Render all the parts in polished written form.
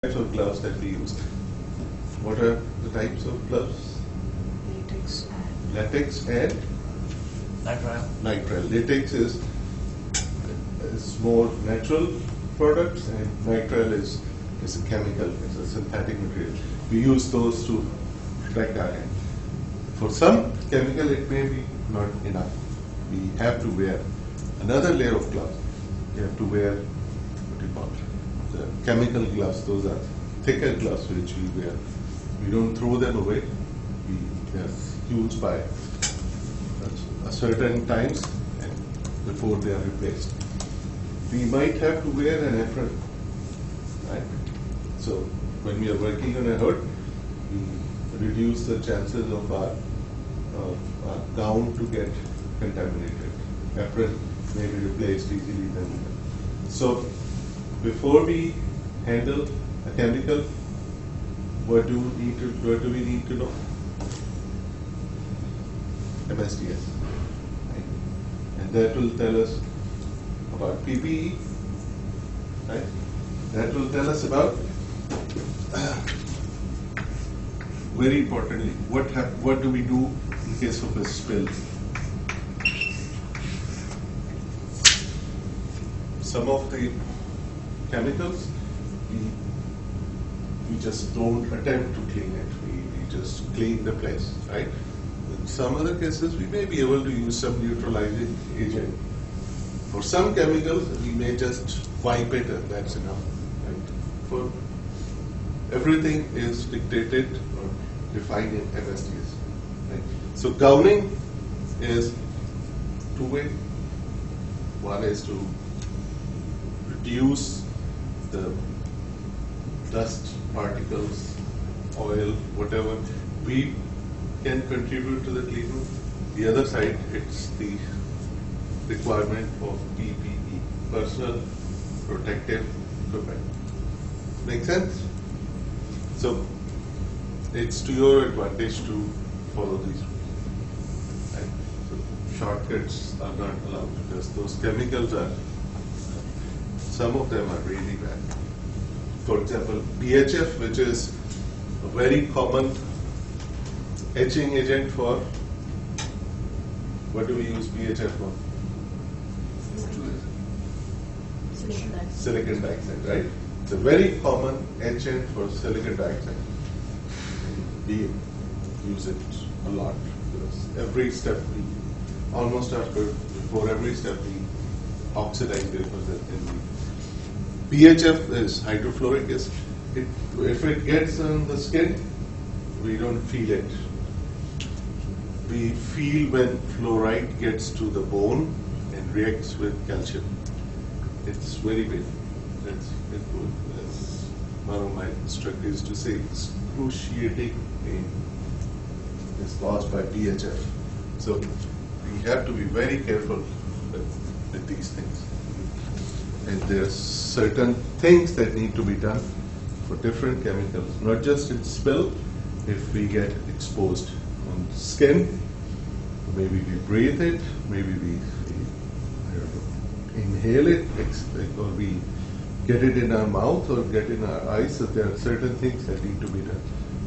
Types of gloves that we use. What are the types of gloves? Latex and Nitrile. nitrile. Latex is more natural products, and nitrile is a chemical, it's a synthetic material. We use those to protect our hand. For some chemical, it may be not enough. We have to wear another layer of gloves. You have to wear what do you call it? The chemical gloves. Those are thicker gloves which we wear. We don't throw them away. They are used by a certain times and before they are replaced. We might have to wear an apron, right? So when we are working on a hood, we reduce the chances of our gown to get contaminated. Apron may be replaced easily then. So before we handle a chemical, what do we need to know? MSDS, right? And that will tell us about PPE, right? That will tell us about, very importantly, what do we do in case of a spill? Some of the chemicals, we just don't attempt to clean it. We just clean the place, right? In some other cases, we may be able to use some neutralizing agent. For some chemicals, we may just wipe it and that's enough. Right? For everything is dictated or defined in MSDS. Right? So gowning is two-way. One is to reduce the dust particles, oil, whatever we can contribute to the cleaning. The other side, it's the requirement of PPE, personal protective equipment. Make sense? So it's to your advantage to follow these rules. Right? So shortcuts are not allowed because those chemicals are, some of them are really bad. For example, BHF, which is a very common etching agent for, what do we use BHF for? Silicon dioxide, right? It's a very common etchant for silicon dioxide. We use it a lot because every step before every step we oxidize the deposit in the BHF is hydrofluoric acid. If it gets on the skin, we don't feel it. We feel when fluoride gets to the bone and reacts with calcium. It's very painful. That's one of my instructors used to say, excruciating pain is caused by BHF. So we have to be very careful with these things. And there's certain things that need to be done for different chemicals, not just in spill. If we get exposed on skin, maybe we breathe it, maybe we I don't know, inhale it, or we get it in our mouth or get in our eyes. So there are certain things that need to be done.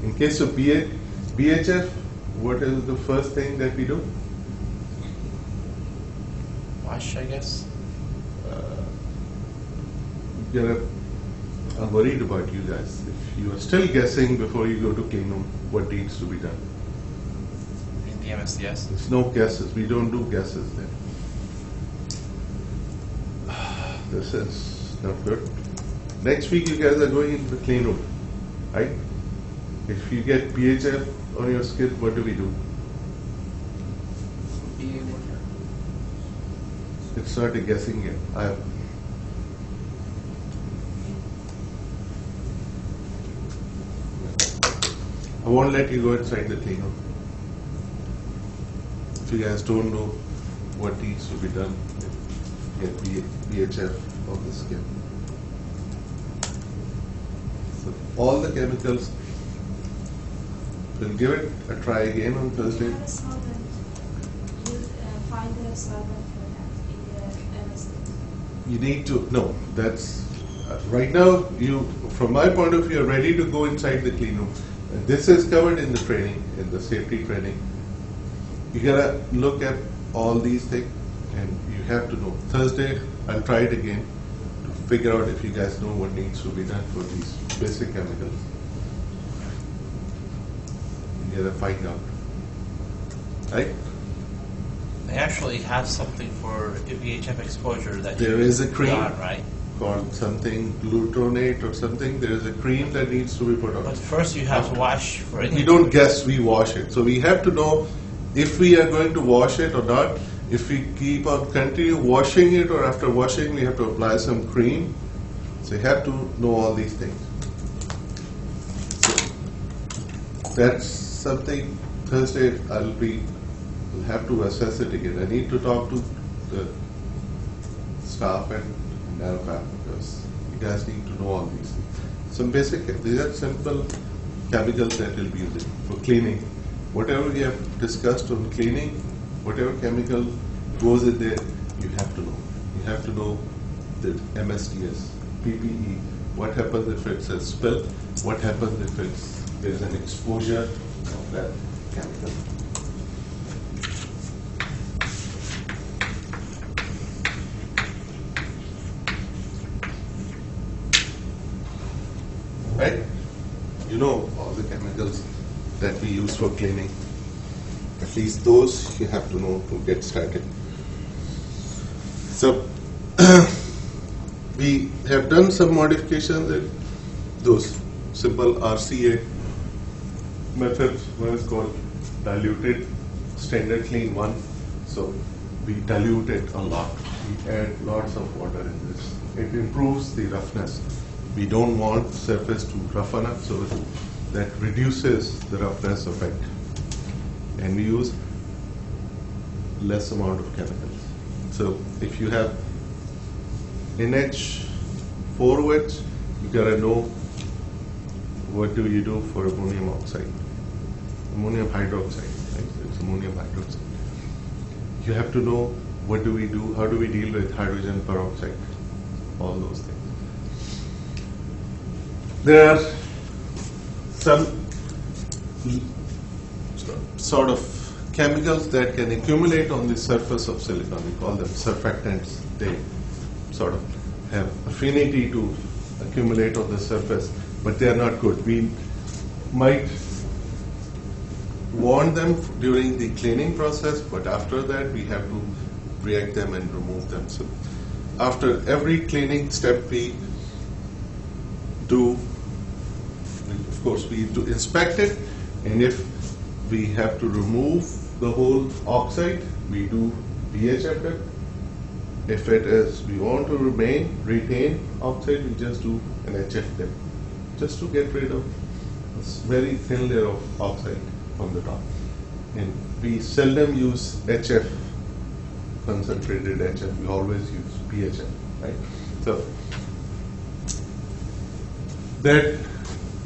In case of BHF, what is the first thing that we do? Wash, I guess. I'm worried about you guys. If you are still guessing before you go to clean room, what needs to be done? In the MSDS. There's no guesses. We don't do guesses then. This is not good. Next week you guys are going into the clean room, right? If you get BHF on your skin, what do we do? It's not a guessing game. I won't let you go inside the clean room. If you guys don't know what needs to be done, get BHF on the skin. So all the chemicals, we'll give it a try again on Thursday. You find a solvent for that in the MSD. You need to, no, that's right now, from my point of view, are ready to go inside the clean room. And this is covered in the training, in the safety training. You gotta look at all these things, and you have to know. Thursday, I'll try it again to figure out if you guys know what needs to be done for these basic chemicals. You gotta find out, right? They actually have something for VHF exposure that There you is a put cream on, right? called something glutonate or something. There is a cream that needs to be put on. But first you have to wash for it. We don't guess, we wash it. So we have to know if we are going to wash it or not. If we keep on continue washing it, or after washing we have to apply some cream. So you have to know all these things. So that's something Thursday I'll have to assess it again. I need to talk to the staff and NARPAP because you guys need to know all these things. Some basic, these are simple chemicals that we'll be using for cleaning. Whatever we have discussed on cleaning, whatever chemical goes in there, you have to know. You have to know the MSDS, PPE, what happens if it's a spill, what happens if there's an exposure of that chemical. Right? You know all the chemicals that we use for cleaning. At least those you have to know to get started. So we have done some modifications in those simple RCA methods. One is called diluted standard clean one. So we dilute it a lot. We add lots of water in this. It improves the roughness. We don't want surface to roughen up, so that reduces the roughness effect. And we use less amount of chemicals. So if you have NH4OH, you gotta know what do you do for ammonium oxide, ammonium hydroxide, right? It's ammonium hydroxide. You have to know what do we do, how do we deal with hydrogen peroxide, all those things. There are some sort of chemicals that can accumulate on the surface of silicon. We call them surfactants. They sort of have affinity to accumulate on the surface, but they are not good. We might want them during the cleaning process, but after that we have to react them and remove them. So after every cleaning step we do, of course we need to inspect it, and if we have to remove the whole oxide, we do VHF it. If it is, we want to retain oxide, we just do an HF dip, just to get rid of this very thin layer of oxide from the top. And we seldom use HF, concentrated HF, we always use PHF, right? So that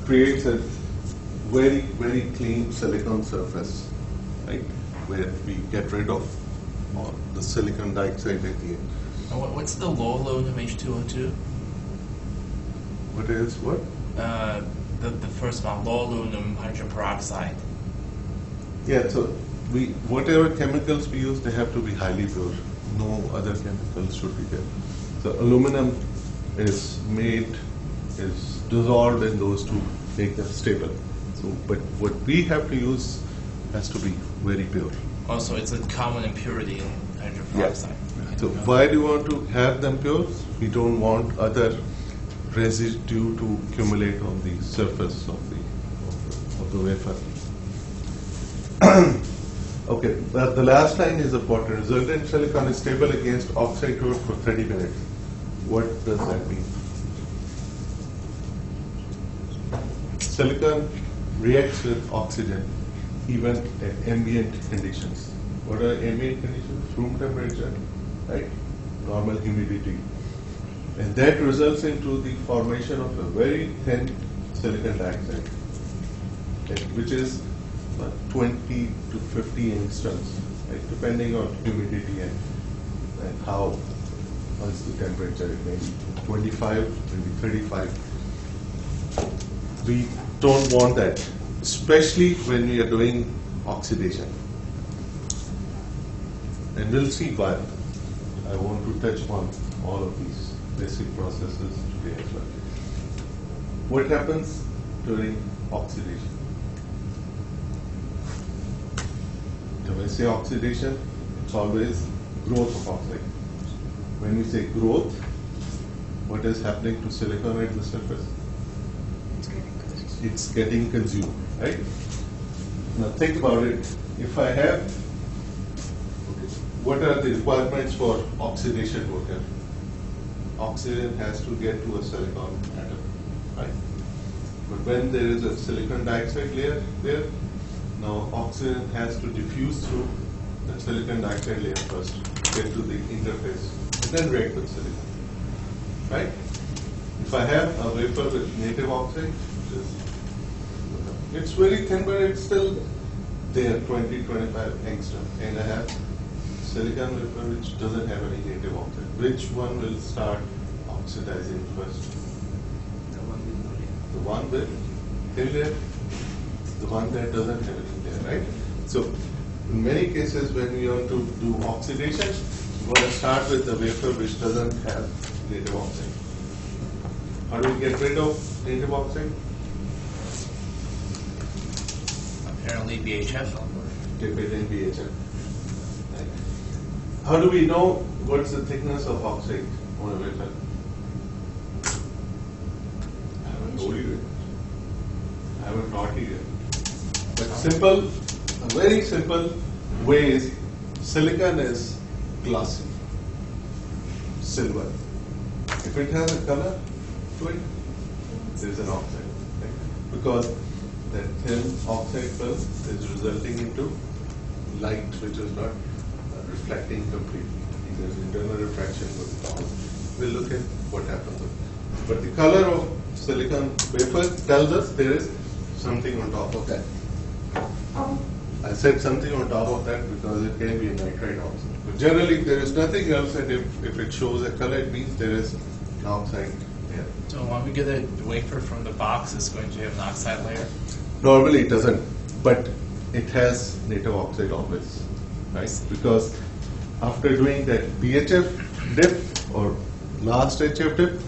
creates a very, very clean silicon surface, right? Where we get rid of all the silicon dioxide at the end. And what's the low load of H2O2? What is what? The first one, low aluminum hydrogen peroxide. Yeah, so whatever chemicals we use, they have to be highly pure. No other chemicals should be there. So aluminum is dissolved in those to make them stable. So, but what we have to use has to be very pure. Also, it's a common impurity in hydrogen peroxide. So why do you want to have them pure? We don't want other residue to accumulate on the surface of the wafer. Okay, the last line is important. Resultant silicon is stable against oxide load for 30 minutes. What does that mean? Silicon reacts with oxygen even at ambient conditions. What are ambient conditions? Room temperature, right? Normal humidity. And that results into the formation of a very thin silicon dioxide, okay, which is 20 to 50 angstroms, right, depending on humidity and how is the temperature. It may be 25, maybe 35. We don't want that, especially when we are doing oxidation. And we'll see why. I want to touch on all of these basic processes today as well. What happens during oxidation? When I say oxidation, it's always growth of oxide. When we say growth, what is happening to silicon at the surface? It's getting consumed, right? Now think about it. If I have, what are the requirements for oxidation to occur? Oxygen has to get to a silicon atom, right? But when there is a silicon dioxide layer there, now oxygen has to diffuse through the silicon dioxide layer first, get to the interface, and then react with silicon, right? If I have a wafer with native oxide, it's very thin, but it's still there, 20-25 angstrom, and I have silicon wafer which doesn't have any native oxide. Which one will start oxidizing first? The one with thin layer, the one that doesn't have any layer, right? So in many cases when we want to do oxidation, we want to start with the wafer which doesn't have native oxide. How do we get rid of native oxide? Apparently BHF. Dip it in BHF. Right. How do we know what's the thickness of oxide on a wafer? I haven't told you it. I haven't taught you yet. But simple, a very simple way is silicon is glassy, silver. If it has a color to it, there's an oxide. Right? Because that thin oxide film is resulting into light which is not reflecting completely. There's internal refraction going down. We'll look at what happens. But the color of silicon wafer tells us there is something on top of that. I said something on top of that because it can be a nitride oxide. But generally there is nothing else, and if it shows a color, it means there is an oxide there. So when we get a wafer from the box, it's going to have an oxide layer? Normally it doesn't, but it has native oxide always, right? Because after doing that BHF dip or last HF dip,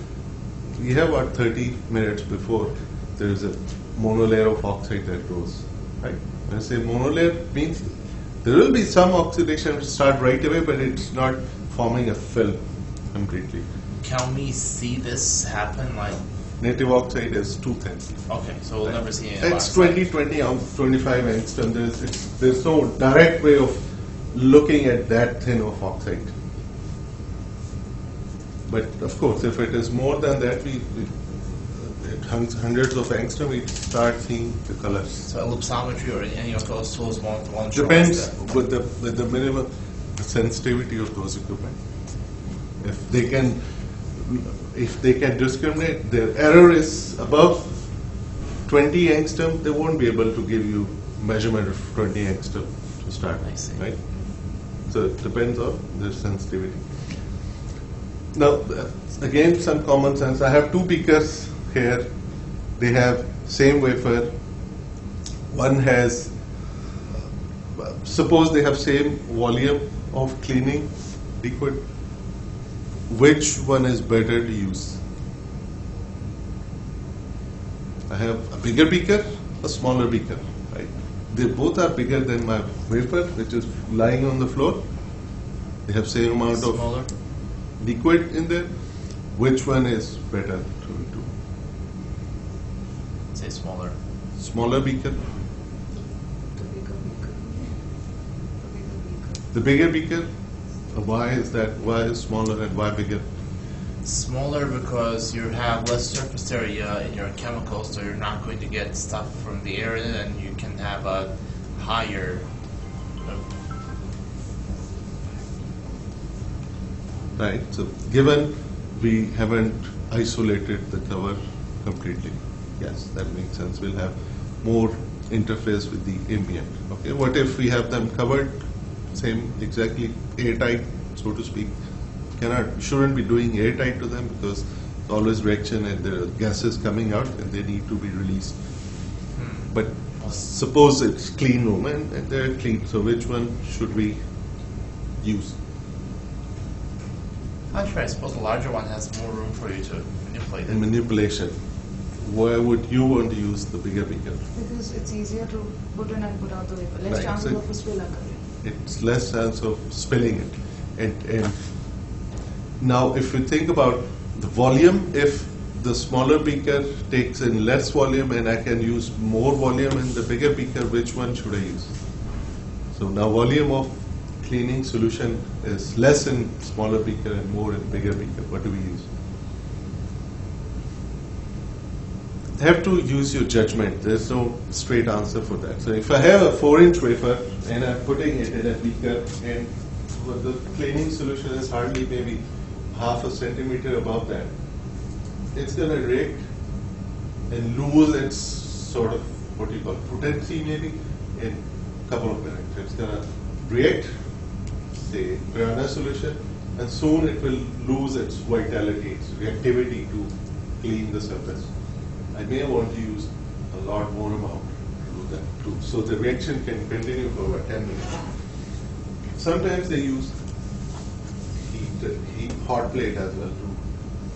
we have about 30 minutes before there is a monolayer of oxide that grows, right? When I say monolayer, means there will be some oxidation which start right away, but it's not forming a film completely. Can we see this happen? Like, Native oxide is too thin. okay, so we'll never see any. It's 25 angstrom. There's no direct way of looking at that thin of oxide. But of course, if it is more than that, it hundreds of angstrom, we start seeing the colors. So ellipsometry or any of those tools won't show us Depends that. with the minimum sensitivity of those equipment. If they can discriminate, their error is above 20 angstrom, they won't be able to give you measurement of 20 angstrom to start. I see. Right? So it depends on their sensitivity. Now, again, some common sense. I have two beakers here. They have same wafer. One has, suppose they have same volume of cleaning liquid. Which one is better to use? I have a bigger beaker, a smaller beaker, right? They both are bigger than my wafer, which is lying on the floor. They have same amount Smaller? of liquid in there. Which one is better to do? Say smaller. Smaller beaker. The bigger beaker. The bigger beaker. Why is that? Why is smaller and why bigger? Smaller because you have less surface area in your chemicals, so you're not going to get stuff from the air in it, and you can have a higher. Right. So given we haven't isolated the cover completely, yes, that makes sense. We'll have more interface with the ambient. Okay. What if we have them covered, same exactly airtight, so to speak, shouldn't be doing airtight to them because it's always reaction and the gases coming out and they need to be released. But suppose it's clean room and they're clean, so which one should we use? Actually, I suppose the larger one has more room for you to manipulate it. In manipulation, where would you want to use the bigger beaker? Because it's easier to put in and put out the vapor. Less Right, chances so- of a spill occurring. It's less chance of spilling it. And now if you think about the volume, if the smaller beaker takes in less volume and I can use more volume in the bigger beaker, which one should I use? So now volume of cleaning solution is less in smaller beaker and more in bigger beaker. What do we use? Have to use your judgment. There's no straight answer for that. So if I have a 4-inch wafer and I'm putting it in a beaker and the cleaning solution is hardly maybe half a centimeter above that, it's going to react and lose its sort of what you call potency maybe in a couple of minutes. It's going to react, say, piranha solution, and soon it will lose its vitality, its reactivity to clean the surface. I may want to use a lot more amount to do that too. So the reaction can continue for about 10 minutes. Sometimes they use heat hot plate as well to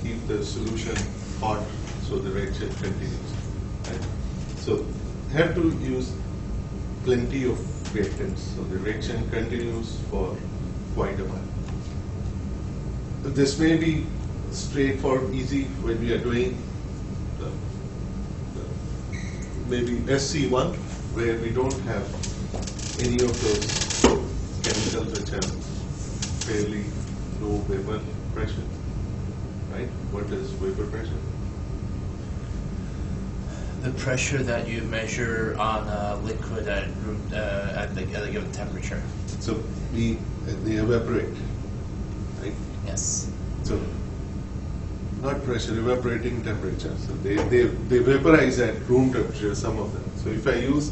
keep the solution hot so the reaction continues. Right? So have to use plenty of reactants so the reaction continues for quite a while. This may be straightforward, easy when we are doing maybe SC1 where we don't have any of those chemicals which have fairly low vapor pressure, right? What is vapor pressure? The pressure that you measure on a liquid at a given temperature. So they evaporate, right? Yes. So not pressure, evaporating temperature. So they vaporize at room temperature, some of them. So if I use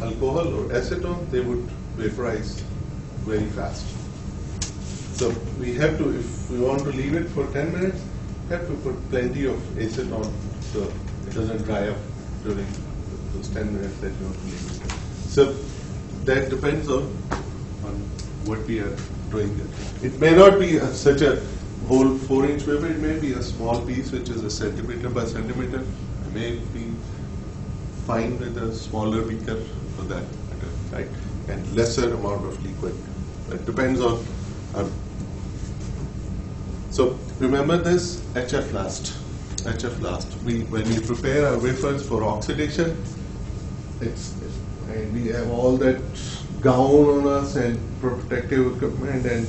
alcohol or acetone, they would vaporize very fast. So we have to, if we want to leave it for 10 minutes, we have to put plenty of acetone so it doesn't dry up during those 10 minutes that you want to leave it. So that depends on what we are doing there. It may not be such a whole 4-inch wafer, it may be a small piece which is a centimeter by centimeter. I may be fine with a smaller beaker for that matter, right? And lesser amount of liquid. It depends on. So remember this HF last. HF last. When we prepare our wafers for oxidation, and we have all that gown on us and protective equipment and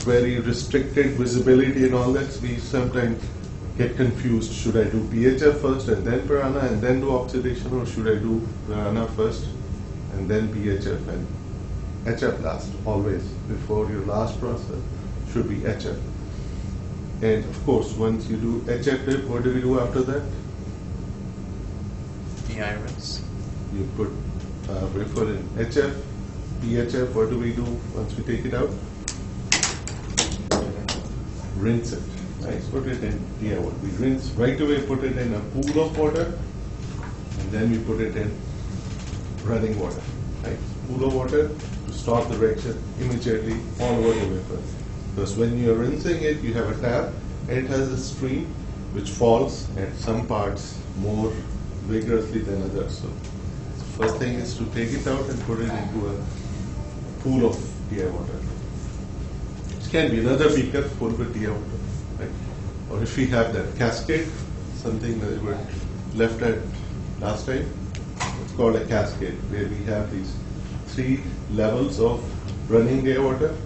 very restricted visibility and all that, we sometimes get confused. Should I do PHF first and then piranha and then do oxidation, or should I do piranha first and then PHF and HF last? Always before your last process should be HF. And of course, once you do HF dip, what do we do after that? De-iris. You put wafer in HF, PHF. What do we do once we take it out? Rinse it. Right? Put it in DI water. We rinse right away. Put it in a pool of water, and then we put it in running water. Right? Pool of water to stop the reaction immediately all over the wafer. Because when you are rinsing it, you have a tap, and it has a stream which falls at some parts more vigorously than others. So first thing is to take it out and put it into a pool of DI water. It can be another beaker full with DI water, right? Or if we have that cascade, something that we were left at last time, it's called a cascade, where we have these 3 levels of running DI water.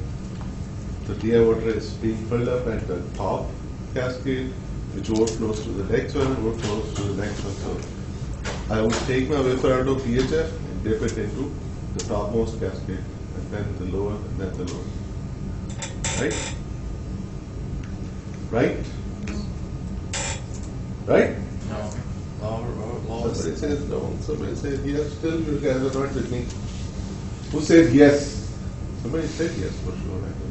The DI water is being filled up at the top cascade, which overflows to the next one, overflows to the next one. So I would take my wafer out of PHF and dip it into the topmost cascade, and then the lower, and then the lower. Right? Right? Right? No. Lower. Somebody says no, somebody says yes, still you guys are not with me. Who said yes? Somebody said yes for sure. I know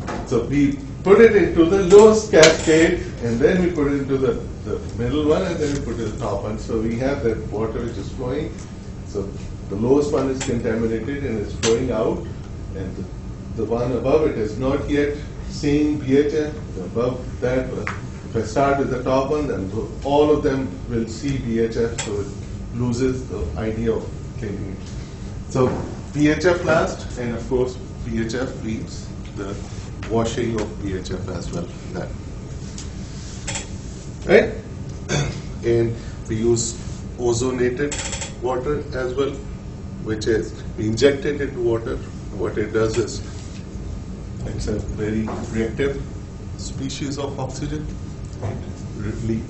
that. So we put it into the lowest cascade, and then we put it into the middle one, and then we put it in the top one. So we have that water which is flowing. So the lowest one is contaminated and it's flowing out, and the one above it is not yet seeing BHF. Above that, if I start with the top one, then all of them will see BHF, so it loses the idea of cleaning it. So BHF last, and of course BHF leads the washing of BHF as well. That. Right? And we use ozonated water as well, which is we inject it into water. What it does is it's a very reactive species of oxygen.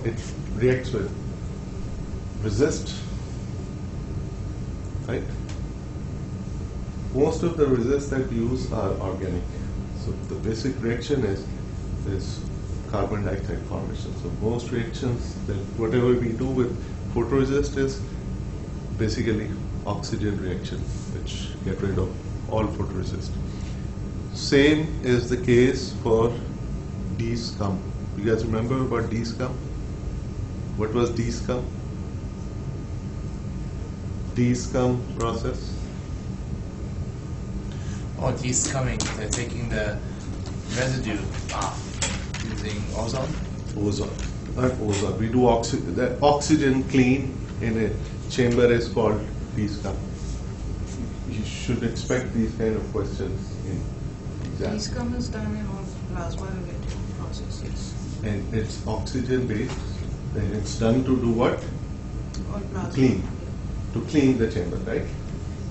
It reacts with resist, right? Most of the resists that we use are organic. So the basic reaction is carbon dioxide formation. So most reactions, that whatever we do with photoresist is basically oxygen reaction, which get rid of all photoresist. Same is the case for de-scum. You guys remember about de-scum? What was de-scum? De-scum process. Oh, de-scumming. They're taking the residue off using ozone? Ozone. Not ozone. We do the oxygen clean in a chamber is called de-scum. You should expect these kind of questions in exams. De-scum is done in all plasma-related processes. And it's oxygen based, and it's done to do what? All plasma. To clean the chamber, right?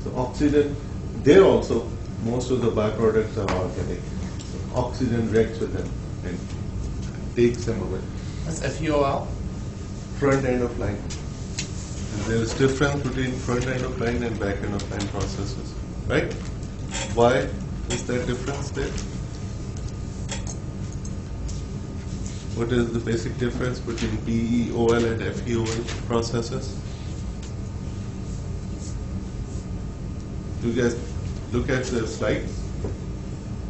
So oxygen, there also most of the byproducts are organic. So oxygen reacts with them and takes them away. That's FUOL? Front end of line. And there is difference between front end of line and back end of line processes, right? Why is there difference there? What is the basic difference between PEOL and FEOL processes? Do you guys look at the slides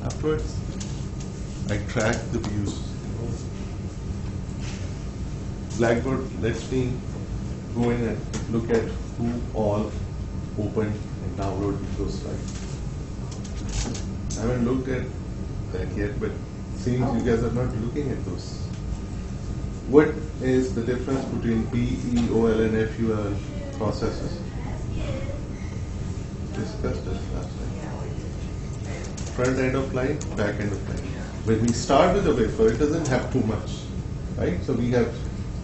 afterwards? I track the views. Blackboard lets me go in and look at who all opened and downloaded those slides. I haven't looked at that yet, but it seems you guys are not looking at those. What is the difference between PEOL and FUOL processes? Discussed this last time. Front end of line, back end of line. When we start with the wafer, it doesn't have too much, right? So we have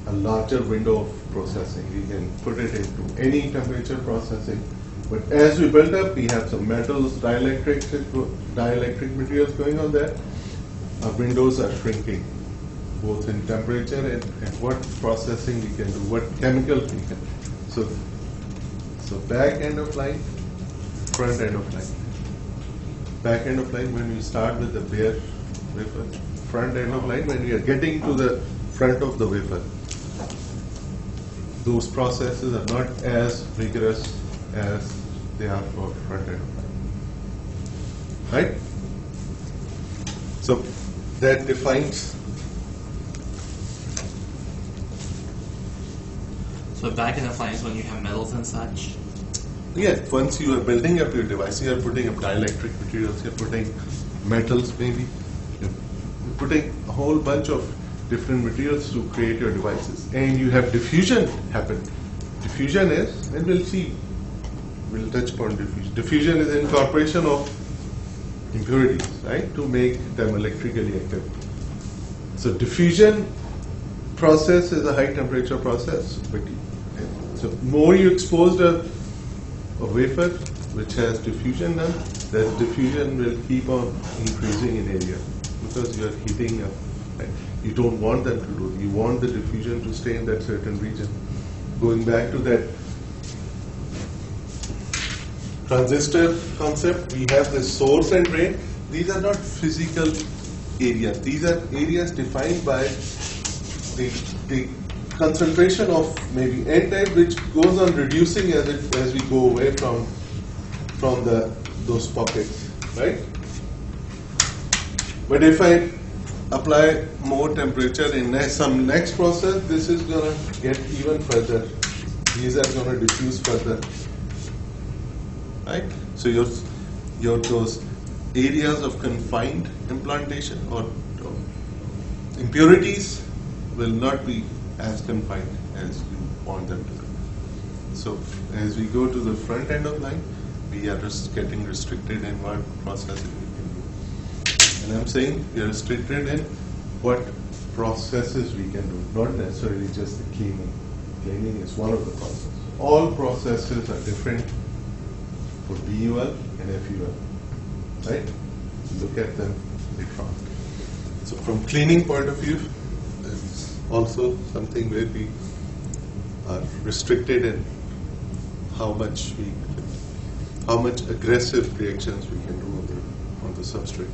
a larger window of processing. We can put it into any temperature processing. But as we build up, we have some metals, dielectric materials going on there. Our windows are shrinking, both in temperature and what processing we can do, what chemicals we can. So back end of line, front end of line. Back end of line when we start with the bare wafer. Front end of line when we are getting to the front of the wafer. Those processes are not as rigorous as they are for front end of line. Right? So that defines. So back in the line is when you have metals and such? Yeah, once you are building up your device, you are putting up dielectric materials, you're putting metals maybe, you're putting a whole bunch of different materials to create your devices. And you have diffusion happen. Diffusion is, and we'll touch upon diffusion. Diffusion is incorporation of impurities, right, to make them electrically active. So diffusion process is a high temperature process. But so more you exposed a wafer which has diffusion done, that diffusion will keep on increasing in area because you are heating up. Right? You don't want them to do it. You want the diffusion to stay in that certain region. Going back to that transistor concept, we have the source and drain. These are not physical areas. These are areas defined by the concentration of maybe N-type, which goes on reducing as we go away from those pockets, right? But if I apply more temperature in some next process, this is going to get even further. These are going to diffuse further, right? So your those areas of confined implantation or impurities will not be as confined as you want them to be. So as we go to the front end of line, we are just getting restricted in what processing we can do. And I'm saying we are restricted in what processes we can do, not necessarily just the cleaning. Cleaning is one of the processes. All processes are different for BUL and FUL, right? Look at them later on. So from cleaning point of view, it's also something where we are restricted in how much aggressive reactions we can do on the substrate.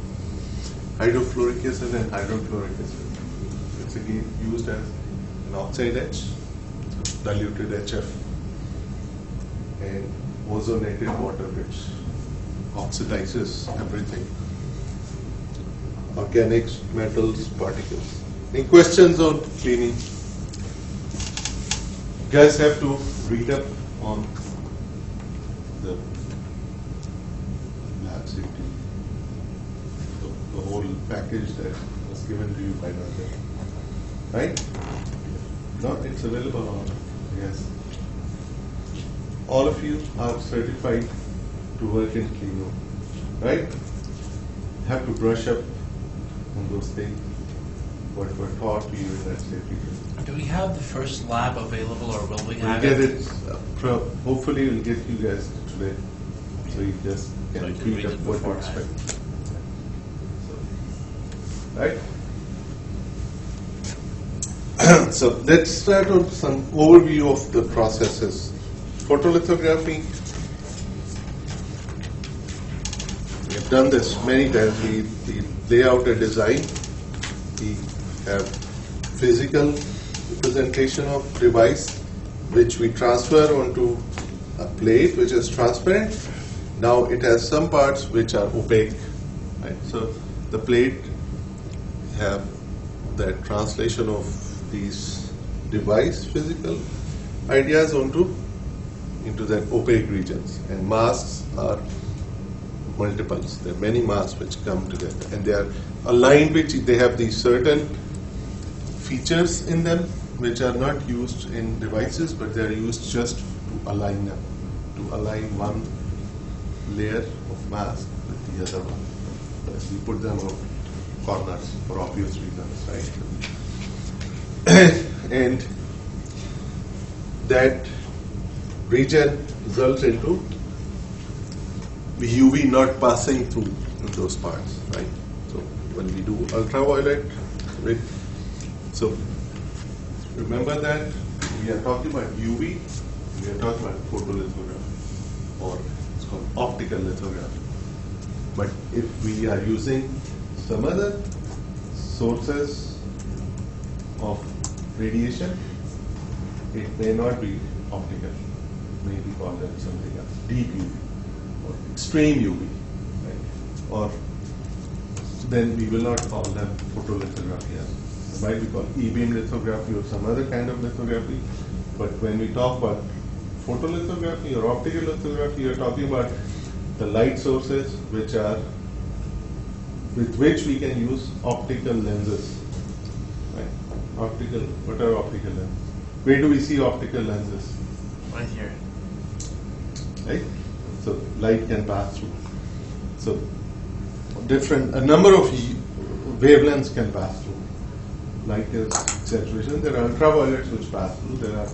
Hydrofluoric acid and hydrochloric acid. It's again used as an oxide etch, diluted HF, and ozonated water, which oxidizes everything. Organics, metals, particles. Any questions on cleaning? You guys have to read up on the lab safety, the whole package that was given to you by Nadia. Right? No, it's available on, yes. All of you are certified to work in clean room, right? Have to brush up on those things, what were taught to you in that safety training. Do we have the first lab available, or will we We'll have get it, hopefully we'll get you guys today, so you just So can you can read read up it what to beforehand. expect. Right? So let's start with some overview of the processes. Photolithography, we have done this many times. We lay out a design, we have physical representation of device which we transfer onto a plate which is transparent. Now it has some parts which are opaque, right? So the plate have that translation of these device physical ideas into that opaque regions, and masks are multiples. There are many masks which come together, and they are aligned with, they have these certain features in them which are not used in devices, but they are used just to align them, to align one layer of mask with the other one. But we put them on corners for obvious reasons, right? And that region results into the UV not passing through those parts, right? So when we do ultraviolet, right? So remember that we are talking about UV, we are talking about photolithography, or it's called optical lithography. But if we are using some other sources of radiation, it may not be optical. It may be called as something else, deep UV or extreme UV, right? Or then we will not call them photolithography. It might be called E-beam lithography or some other kind of lithography. But when we talk about photolithography or optical lithography, you are talking about the light sources with which we can use optical lenses. Right? What are optical lenses? Where do we see optical lenses? right here? Right? So light can pass through. So a number of wavelengths can pass through. Light is saturation. There are ultraviolets which pass through. There are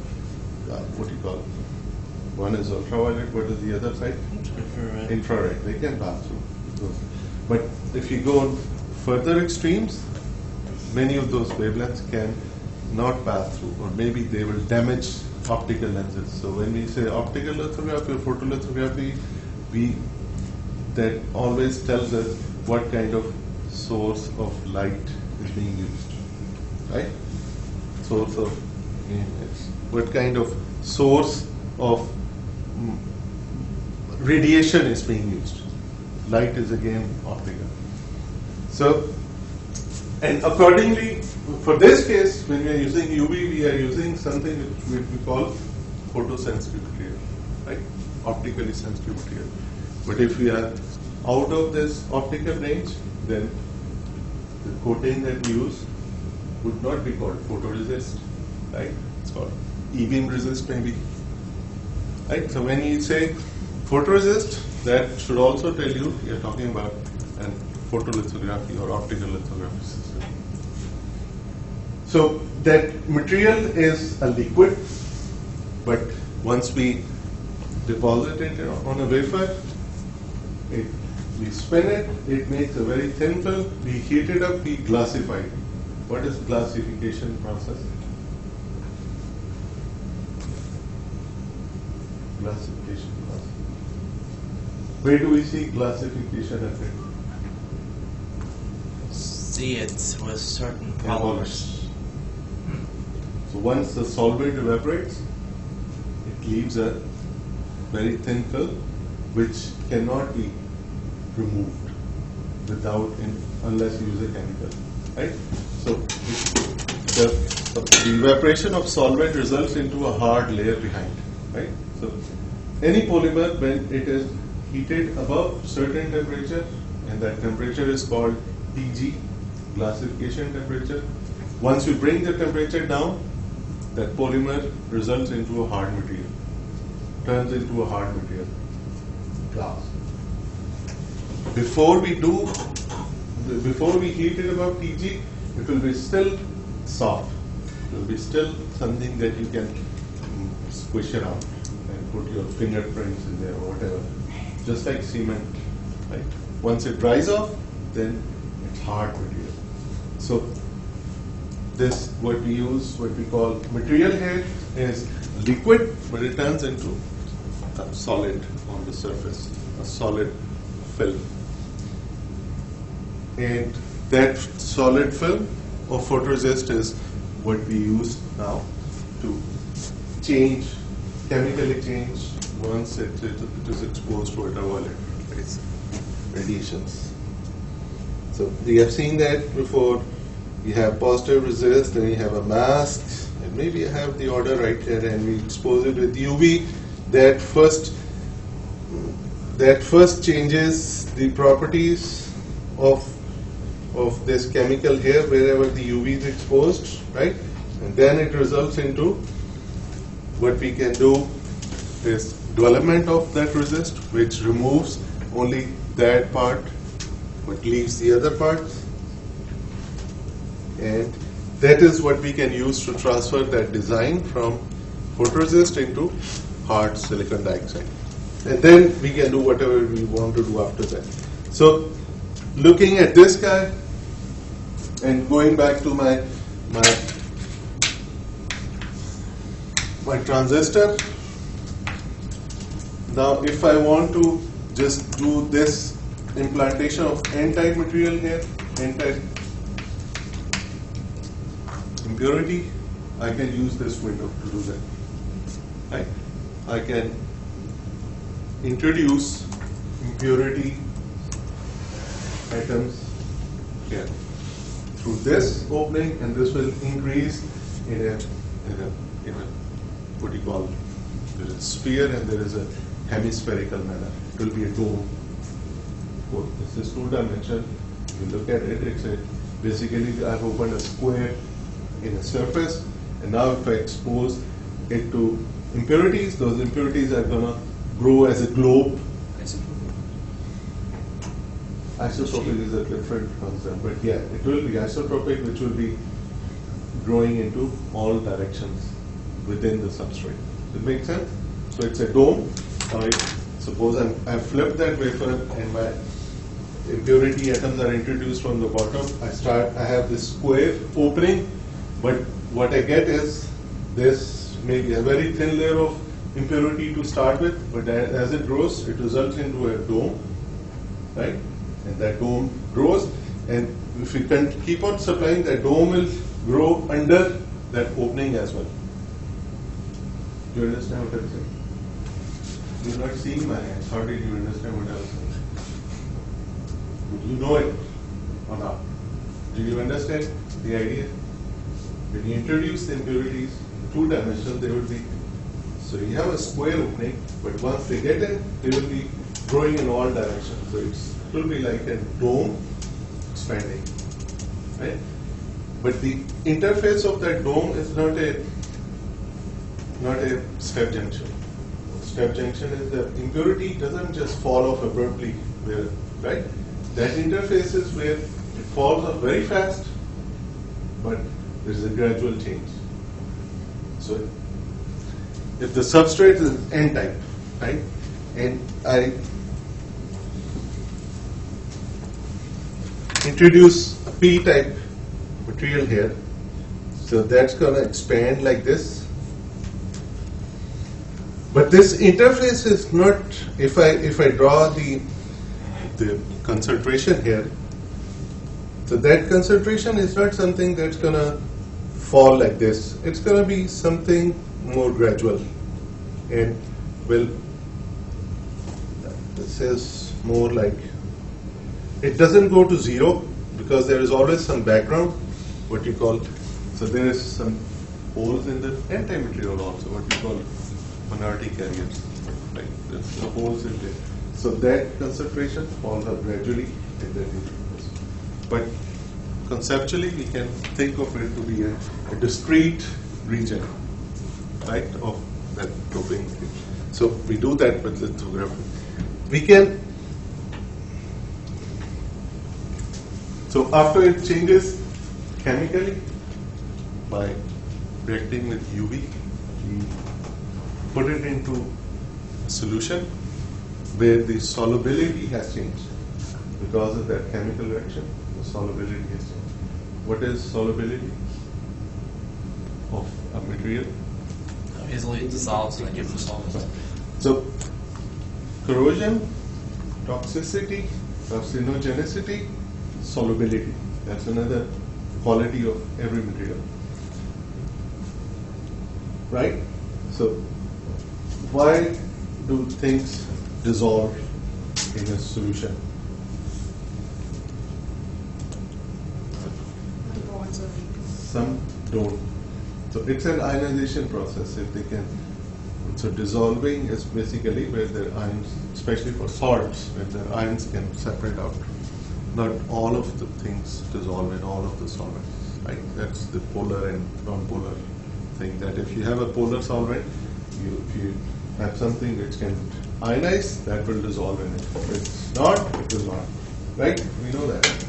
what do you call it? One is ultraviolet. What is the other side? Infrared. Infrared. They can pass through. But if you go on further extremes, many of those wavelengths can not pass through, or maybe they will damage optical lenses. So when we say optical lithography or photolithography, that always tells us what kind of source of light is being used, right? Source of, what kind of source of radiation is being used. Light is again optical. So And accordingly, for this case, when we are using UV, we are using something which we call photosensitive material, right? Optically sensitive material. But if we are out of this optical range, then the coating that we use would not be called photoresist, right? It's called E-beam resist maybe, right? So when you say photoresist, that should also tell you you're talking about an photolithography or optical lithography system. So that material is a liquid, but once we deposit it on a wafer, we spin it, it makes a very thin film, we heat it up, we glassify it. What is glassification process? Glassification process. Where do we see glassification occur? See it with certain polymers. So once the solvent evaporates, it leaves a very thin film which cannot be removed unless you use a chemical, right? So the evaporation of solvent results into a hard layer behind, right? So any polymer, when it is heated above certain temperature, and that temperature is called TG, glassification temperature. Once you bring the temperature down, that polymer results into a hard material, turns into a hard material, glass. Before we heat it above TG, it will be still soft. It will be still something that you can squish around and put your fingerprints in there or whatever, just like cement, right? Once it dries off, then it's hard material. So this, what we use, what we call material here, is liquid, but it turns into a solid on the surface, a solid film. And that solid film of photoresist is what we use now to change, chemically change once it is exposed to ultraviolet radiations. So we have seen that before. You have positive resist, then you have a mask, and maybe you have the order right here, and we expose it with UV. That first changes the properties of this chemical here wherever the UV is exposed, right? And then it results into what we can do is development of that resist, which removes only that part but leaves the other parts. And that is what we can use to transfer that design from photoresist into hard silicon dioxide. And then we can do whatever we want to do after that. So looking at this guy and going back to my transistor. Now if I want to just do this implantation of N-type material here, N-type impurity, I can use this window to do that. Right? I can introduce impurity atoms here through this opening, and this will increase in a what do you call, there is a sphere and there is a hemispherical manner. It will be a dome. This is two-dimensional. If you look at it, it's basically I've opened a square in a surface, and now if I expose it to impurities, those impurities are going to grow as a globe. Isotropic is a different concept, but yeah, it will be isotropic, which will be growing into all directions within the substrate. Does it make sense? So it's a dome. Suppose I flip that wafer and my impurity atoms are introduced from the bottom. I have this square opening, but what I get is this maybe a very thin layer of impurity to start with, but as it grows, it results into a dome, right? And that dome grows, and if we can keep on supplying, that dome will grow under that opening as well. Do you understand what I'm saying? You're not seeing my hands. How did you understand what I was saying? Would you know it or not? Do you understand the idea? When you introduce the impurities, 2 dimensional, they will be, so you have a square opening, but once they get in, they will be growing in all directions. So it will be like a dome expanding, right? But the interface of that dome is not a step junction. Step junction is the impurity doesn't just fall off abruptly, right? That interface is where it falls off very fast, but there's a gradual change. So if the substrate is N-type, right, and I introduce a P-type material here, so that's going to expand like this. But this interface is not, if I draw the concentration here, so that concentration is not something that's going to fall like this. It's going to be something more gradual. And well, this is more like, it doesn't go to 0 because there is always some background, what you call, so there is some holes in the N-type material also, what we call minority carriers, right? There's the holes in there. So that concentration falls up gradually in that interface. But conceptually, we can think of it to be a discrete region, right, of that doping. So we do that with lithography. We can, so after it changes chemically by reacting with UV, we put it into a solution where the solubility has changed because of that chemical reaction. The solubility has changed. What is solubility of a material? Easily dissolves in a given solvent. So corrosion, toxicity, carcinogenicity, solubility. That's another quality of every material. Right? So why do things dissolve in a solution? The bonds are weak. Some don't. So it's an ionization process if they can. So dissolving is basically where the ions, especially for salts, where the ions can separate out. Not all of the things dissolve in all of the solvents. Right? That's the polar and non-polar thing. That if you have a polar solvent, if you have something which can ionize, that will dissolve in it. If it's not, it will not. Right? We know that.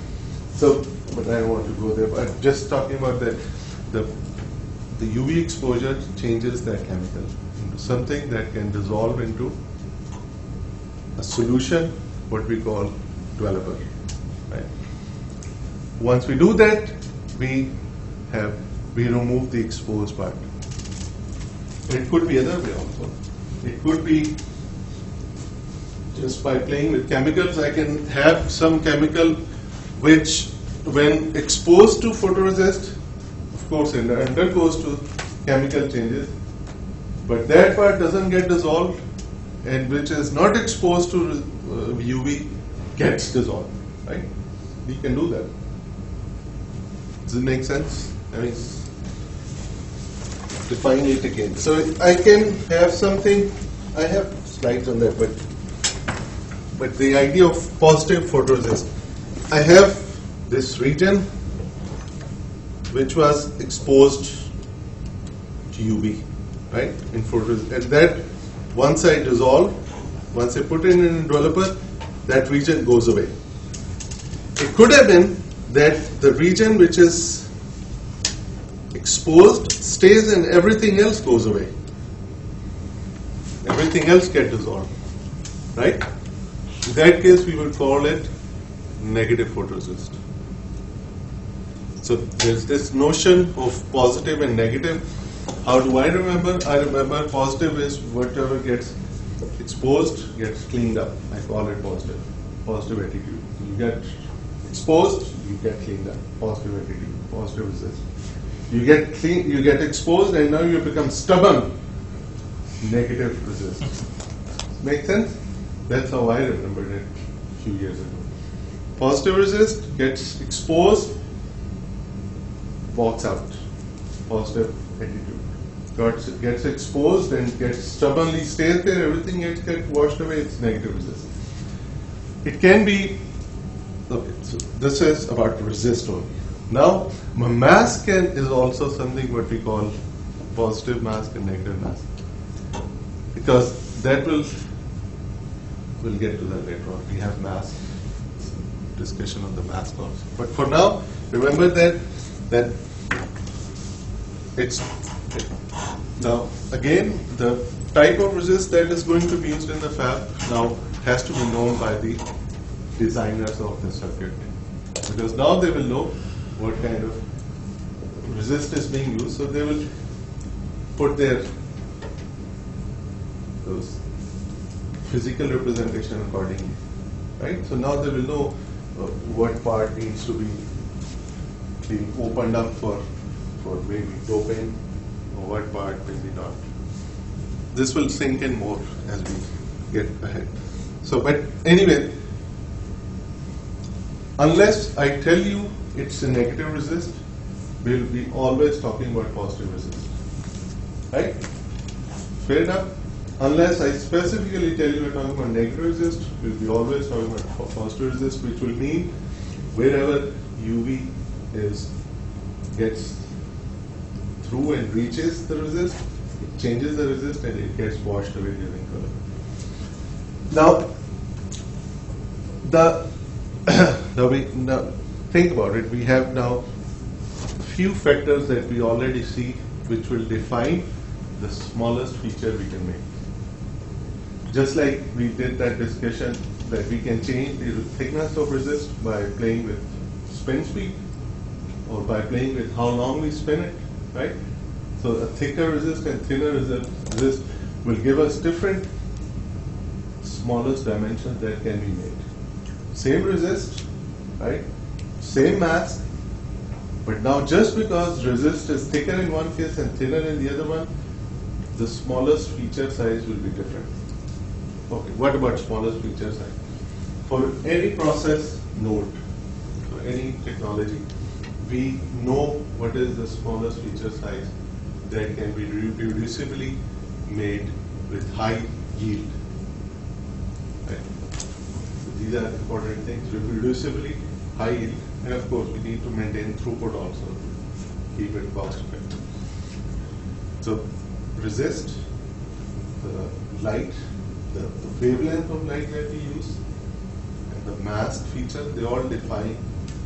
So, but I don't want to go there. But just talking about the UV exposure changes that chemical into something that can dissolve into a solution, what we call developer. Right? Once we do that, we remove the exposed part. It could be other way also. It could be just by playing with chemicals. I can have some chemical which, when exposed to photoresist, of course, it undergoes to chemical changes, but that part doesn't get dissolved, and which is not exposed to UV gets dissolved. Right? We can do that. Does it make sense? I mean, define it again. So I can have something. I have slides on that, but the idea of positive photoresist. I have this region which was exposed to UV, right? In photoresist, and that once I dissolve, once I put it in a developer, that region goes away. It could have been that the region which is exposed stays and everything else goes away. Everything else gets dissolved, right? In that case, we will call it negative photoresist. So there's this notion of positive and negative. How do I remember? I remember positive is whatever gets exposed gets cleaned up. I call it positive. Positive attitude. You get exposed, you get cleaned up. Positive attitude. Positive resist. You get clean, you get exposed, and now you become stubborn. Negative resist. Make sense? That's how I remembered it a few years ago. Positive resist gets exposed, walks out, positive attitude. Gets exposed and gets stubbornly stays there, everything gets washed away, it's negative resist. It can be, okay, so this is about resist only. Now, mask is also something what we call positive mask and negative mask. Because that we'll get to that later on. We have mask, discussion on the mask also. But for now, remember that it's, now again, the type of resist that is going to be used in the fab now has to be known by the designers of the circuit. Because now they will know what kind of resist is being used, so they will put their those physical representation accordingly, right? So now they will know what part needs to be opened up for maybe doping, or what part maybe not. This will sink in more as we get ahead. So, but anyway, unless I tell you it's a negative resist, we'll be always talking about positive resist, right? Fair enough? Unless I specifically tell you we're talking about negative resist, we'll be always talking about positive resist, which will mean wherever UV gets through and reaches the resist, it changes the resist and it gets washed away during color. Now, now think about it. We have now a few factors that we already see which will define the smallest feature we can make. Just like we did that discussion that we can change the thickness of resist by playing with spin speed or by playing with how long we spin it, right? So a thicker resist and thinner resist will give us different smallest dimensions that can be made. Same resist, right? Same mass, but now just because resist is thicker in one case and thinner in the other one, the smallest feature size will be different. Okay, what about smallest feature size? For any process node, for any technology, we know what is the smallest feature size that can be reproducibly made with high yield. Right? So these are important things, reproducibly high yield, and of course we need to maintain throughput also to keep it cost effective. So resist, the light, the wavelength of light that we use, and the mask feature, they all define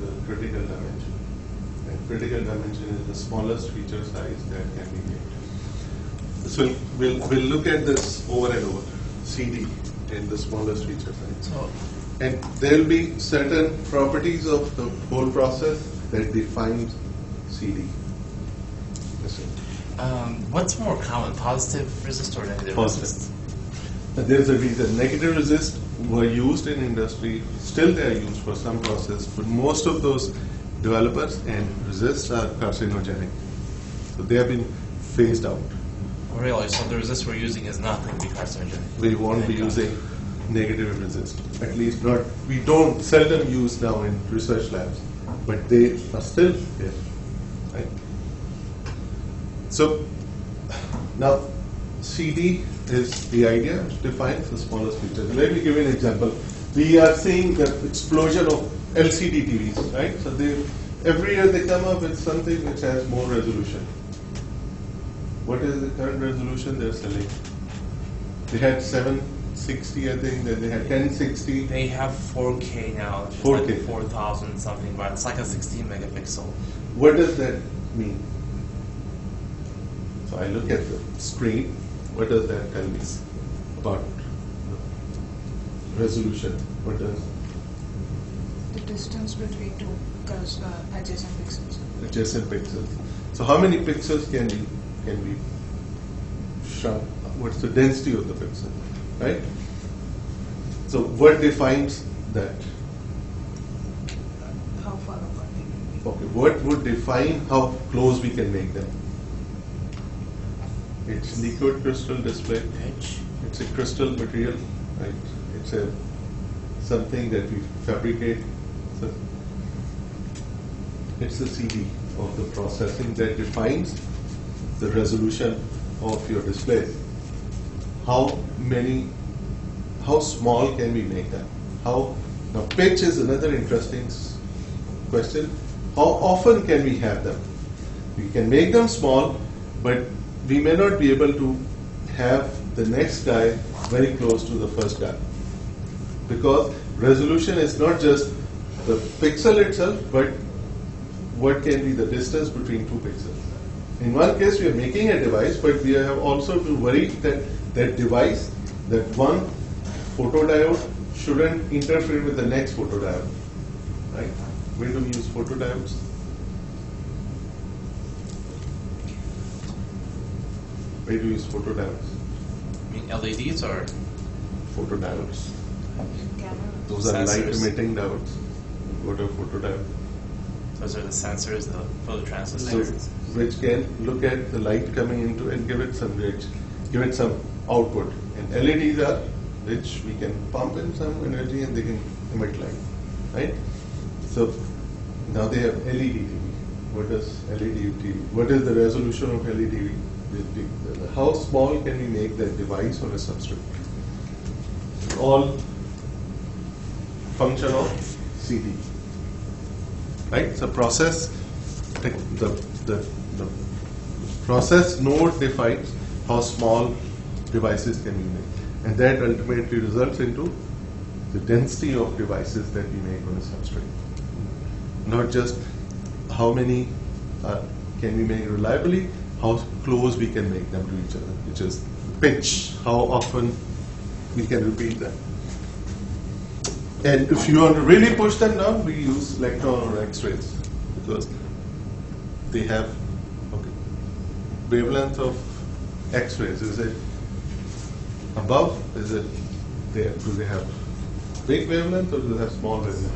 the critical dimension. And critical dimension is the smallest feature size that can be made. So we'll look at this over and over, CD and the smallest feature size. So, and there will be certain properties of the whole process that defines CD. what's more common, positive resist or negative resist? There's a reason. Negative resist were used in industry, still they are used for some process, but most of those developers and resists are carcinogenic. So they have been phased out. Really? So the resist we're using is not going to be carcinogenic? We won't be using negative resist. At least not, we don't seldom use now in research labs, but they are still there. Right? So now CD is the idea which defines the smallest features. Let me give you an example. We are seeing the explosion of LCD TVs, right? So every year they come up with something which has more resolution. What is the current resolution they're selling? They had 760, I think, then they had 1060. They have 4K now, which is 4K. like 4,000 something, but it's like a 16 megapixel. What does that mean? So I look at the screen. What does that tell me about resolution? What does The distance between two adjacent pixels. adjacent pixels? So how many pixels can we shrunk? What's the density of the pixel, right? So what defines that? How far apart they can be. Okay, what would define how close we can make them? It's liquid crystal display. Pitch. It's a crystal material, right? It's something that we fabricate. So it's the CD. of the processing that defines the resolution of your display. How small can we make them? Now pitch is another interesting question. How often can we have them? We can make them small, but we may not be able to have the next guy very close to the first guy. Because resolution is not just the pixel itself, but what can be the distance between two pixels. In one case, we are making a device, but we have also to worry that that device, that one photodiode shouldn't interfere with the next photodiode. Right? Where do we use photodiodes? Where do you use photodiodes? I mean LEDs or Photodiodes. Camera. Those are light Sensors. emitting diodes. What are photodiodes? those are the sensors, the So, phototransistors. which can look at the light coming into and give it some output. And LEDs are which we can pump in some energy and they can emit light, right? So now they have LED TV. What does LED TV? What is the resolution of LED TV? How small can we make that device on a substrate? All function of CD. Right? So the process node defines how small devices can be made, and that ultimately results into the density of devices that we make on a substrate. Not just how many can we make reliably, how close we can make them to each other, which is pitch, how often we can repeat them. And if you want to really push them down, we use electron or X-rays because they have wavelength of X-rays. Is it above? Is it there? Do they have big wavelength or do they have small wavelength?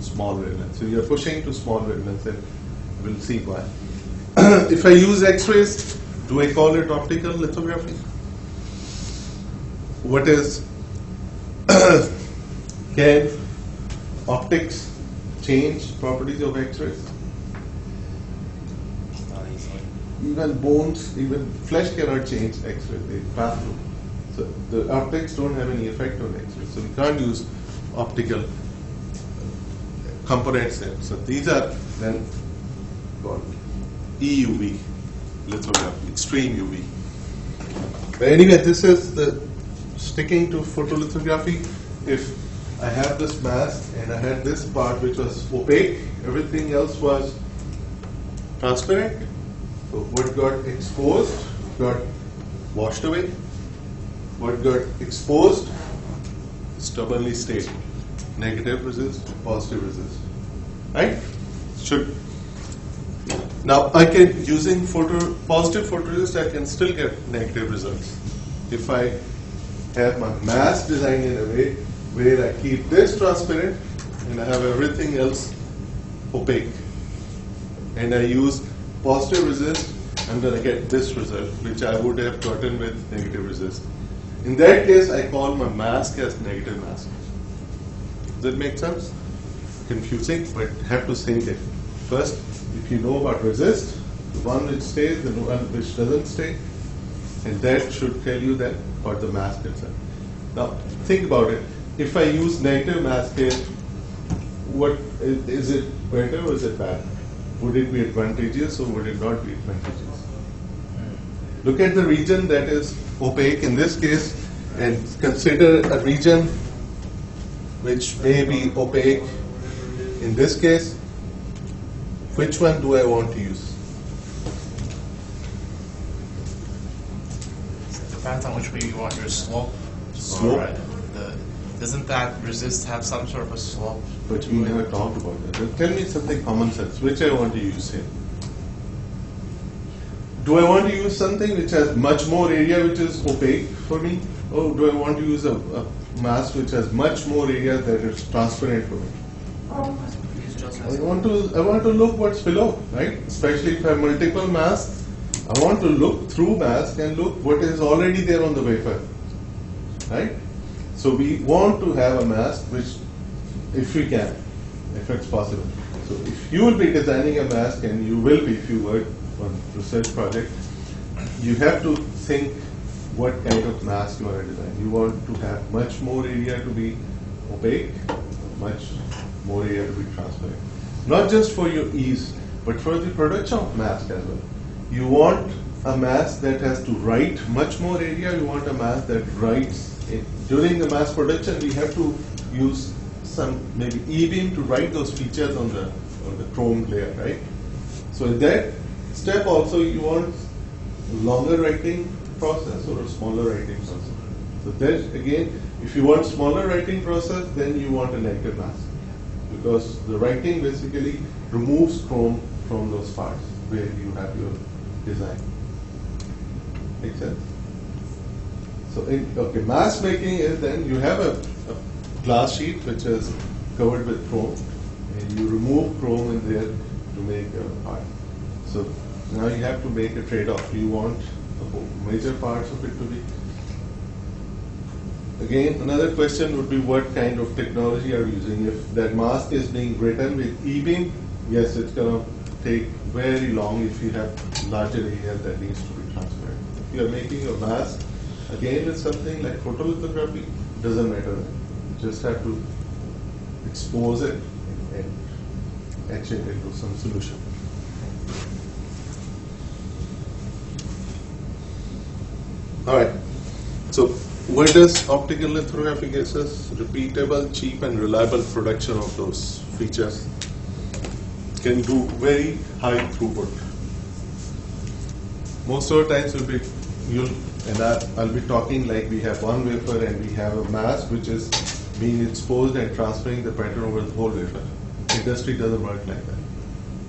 Small wavelength. So you're pushing to small wavelengths, and we'll see why. If I use X-rays, do I call it optical lithography? What is can optics change properties of X-rays? Not easily. Even bones, even flesh cannot change X-ray. They pass through. So the optics don't have any effect on X-ray. So we can't use optical components there. So these are then called EUV lithography, extreme UV. But anyway, this is the sticking to photolithography. If I have this mask and I had this part which was opaque, everything else was transparent. So what got exposed got washed away. What got exposed stubbornly stayed. Negative resist, positive resist. Right? Should now I can using positive photoresist I can still get negative results. If I have my mask designed in a way where I keep this transparent and I have everything else opaque, and I use positive resist, I'm going to get this result, which I would have gotten with negative resist. In that case, I call my mask as negative mask. Does that make sense? Confusing, but have to think it. First, if you know about resist, the one which stays, the one which doesn't stay, and that should tell you that about the mask itself. Now, think about it. If I use negative mask here, what is it better or is it bad? Would it be advantageous or would it not be advantageous? Look at the region that is opaque in this case and consider a region which may be opaque in this case. Which one do I want to use? Depends on which way you want your slope. Slope? Or, doesn't that resist have some sort of a slope? But we never talked about that. Then tell me something common sense. Which I want to use here? Do I want to use something which has much more area which is opaque for me? Or do I want to use a mask which has much more area that is transparent for me? I want to look what's below, right? Especially if I have multiple masks, I want to look through mask and look what is already there on the wafer, right? So we want to have a mask which, if we can, if it's possible, So if you will be designing a mask, and you will be if you work on research project, you have to think what kind of mask you want to design. You want to have much more area to be opaque, much more area to be transparent. Not just for your ease, but for the production of mask as well. You want a mask that has to write much more area. You want a mask that writes. During the mask production, we have to use some maybe E-beam to write those features on the chrome layer, right? So in that step also you want longer writing process or a smaller writing process. So that again, if you want smaller writing process, then you want a negative mask, because the writing basically removes chrome from those parts where you have your design. Make sense? So mask making is then you have a glass sheet which is covered with chrome, and you remove chrome in there to make a part. So now you have to make a trade-off. You want the major parts of it to be. Again, another question would be what kind of technology are you using? If that mask is being written with E-beam, yes, it's going to take very long if you have larger area that needs to be transparent. If you are making a mask, again with something like photolithography, doesn't matter. You just have to expose it and etch it into some solution. All right. So what does optical lithography gives us? Repeatable, cheap, and reliable production of those features. Can do very high throughput. Most of the times I'll be talking like we have one wafer and we have a mask which is being exposed and transferring the pattern over the whole wafer. Industry doesn't work like that.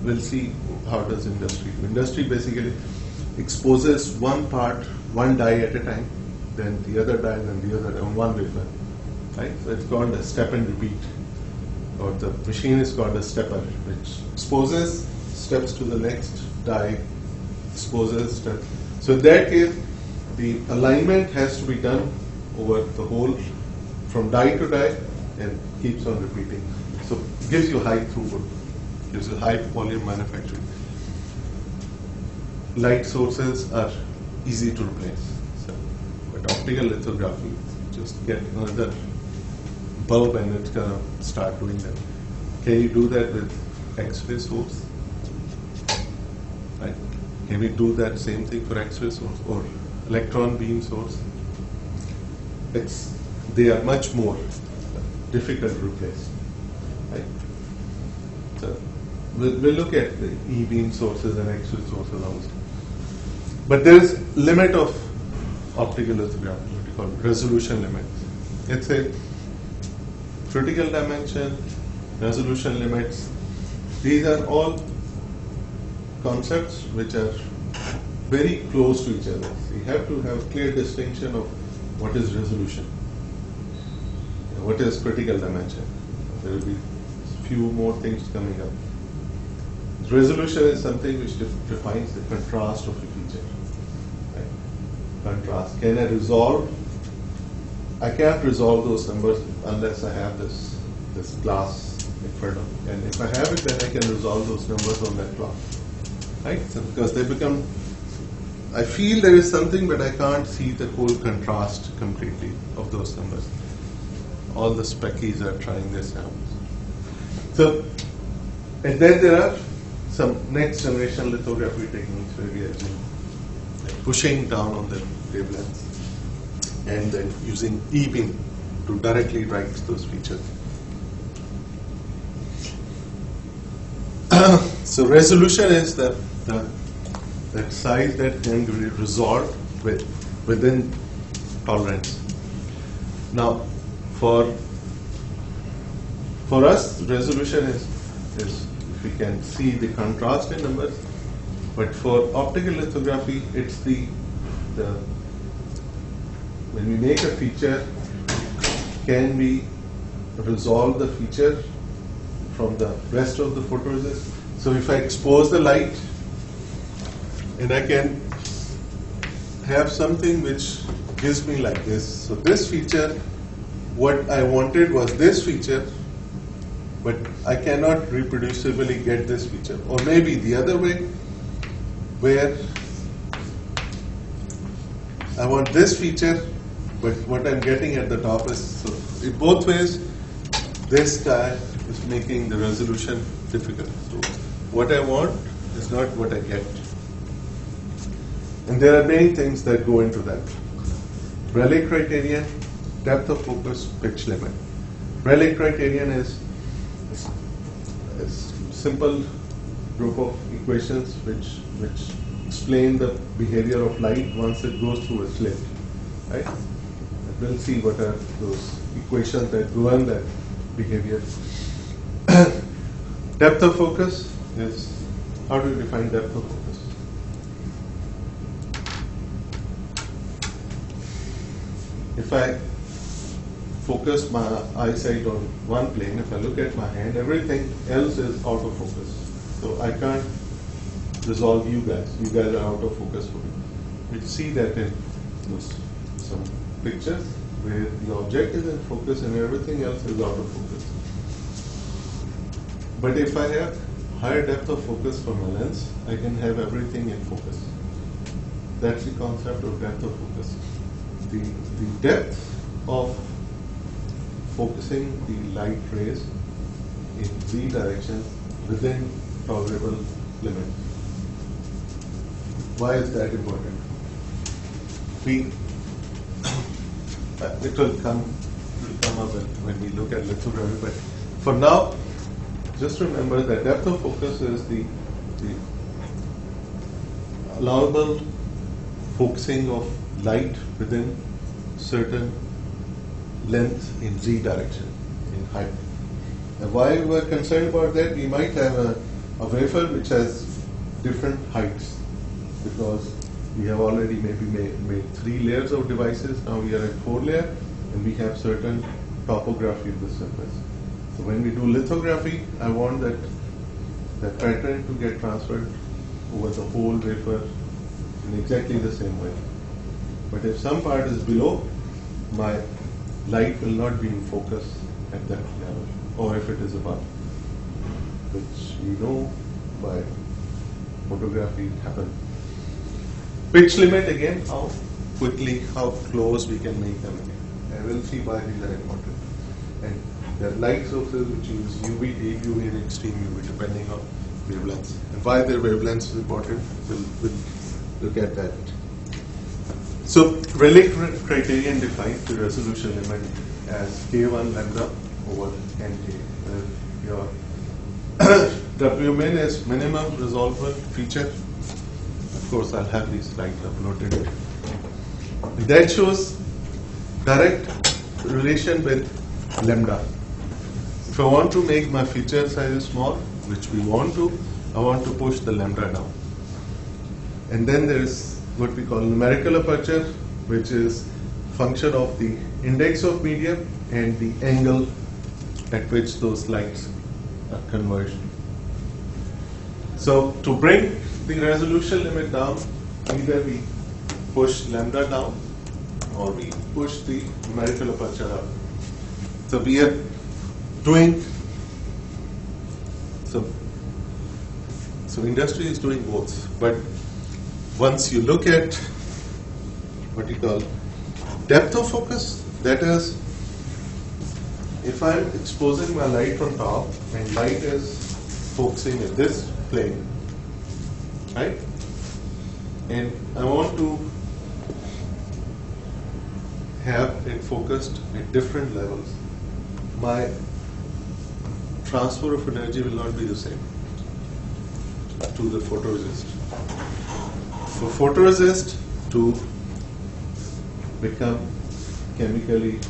We'll see how does industry. Industry basically exposes one part, one die at a time, then the other die, then the other on one wafer. Right? So it's called a step and repeat. Or the machine is called a stepper, which exposes, steps to the next die, exposes, step. So in that case, the alignment has to be done over the whole, from die to die, and keeps on repeating. So it gives you high throughput, gives you high volume manufacturing. Light sources are easy to replace. So, but optical lithography, just get another bulb and it's gonna start doing that. Can you do that with X-ray source? Right? Can we do that same thing for X-ray source or electron beam source? They are much more difficult to replace. Right? So we'll look at the E-beam sources and X-ray sources also. But there is limit of optical lithography, what we call resolution limit. It's a critical dimension, resolution limits. These are all concepts which are very close to each other. So you have to have a clear distinction of what is resolution, what is critical dimension. There will be few more things coming up. Resolution is something which defines the contrast of a feature. Right? Contrast. Can I resolve? I can't resolve those numbers unless I have this glass in front of me. And if I have it, then I can resolve those numbers on that glass. Right? So because they become, I feel there is something, but I can't see the whole contrast completely of those numbers. All the speckies are trying this out. So, and then there are some next generation lithography techniques where we are pushing down on the wavelengths and then using E-beam to directly write those features. So resolution is that size that can be resolved within tolerance. Now, for us, resolution is if we can see the contrast in numbers, but for optical lithography, it's when we make a feature, can we resolve the feature from the rest of the photoresist? So if I expose the light, and I can have something which gives me like this. So this feature, what I wanted was this feature, but I cannot reproducibly get this feature. Or maybe the other way, where I want this feature, but what I'm getting at the top is, so in both ways, this guy is making the resolution difficult. So what I want is not what I get. And there are many things that go into that. Rayleigh criterion, depth of focus, pitch limit. Rayleigh criterion is a simple group of equations which explain the behavior of light once it goes through a slit, right? And we'll see what are those equations that govern that behavior. Depth of focus is, how do you define depth of focus? If I focus my eyesight on one plane, if I look at my hand, everything else is out of focus. So I can't resolve you guys. You guys are out of focus for me. We see that in some pictures where the object is in focus and everything else is out of focus. But if I have higher depth of focus for my lens, I can have everything in focus. That's the concept of depth of focus. The depth of focusing the light rays in Z direction within tolerable limit. Why is that important? It will come up when we look at lithography, but for now, just remember that depth of focus is the allowable focusing of light within certain length in Z direction, in height. And why we're concerned about that, we might have a wafer which has different heights, because we have already maybe made 3 layers of devices, now we are at 4 layer, and we have certain topography of the surface. So when we do lithography, I want that pattern to get transferred over the whole wafer in exactly the same way. But if some part is below, my light will not be in focus at that level, or if it is above, which we know by photography happen. Pitch limit, again, how quickly, how close we can make them again. And we'll see why these are important. And there are light sources which use UV, deep UV, and extreme UV, depending on wavelengths. And why their wavelengths is important, we'll look at that. So Rayleigh criterion defines the resolution limit as K1 lambda over Nk. Your Wmin is minimum resolvable feature. Of course, I'll have these slides uploaded. That shows direct relation with lambda. If I want to make my feature size small, which we want to, I want to push the lambda down. And then there is what we call numerical aperture, which is function of the index of medium and the angle at which those lights are converged. So to bring the resolution limit down, either we push lambda down or we push the numerical aperture up. So we are doing, so industry is doing both, but once you look at what you call depth of focus, that is, if I'm exposing my light from top and light is focusing at this plane, right? And I want to have it focused at different levels. My transfer of energy will not be the same to the photoresist. For photoresist to become chemically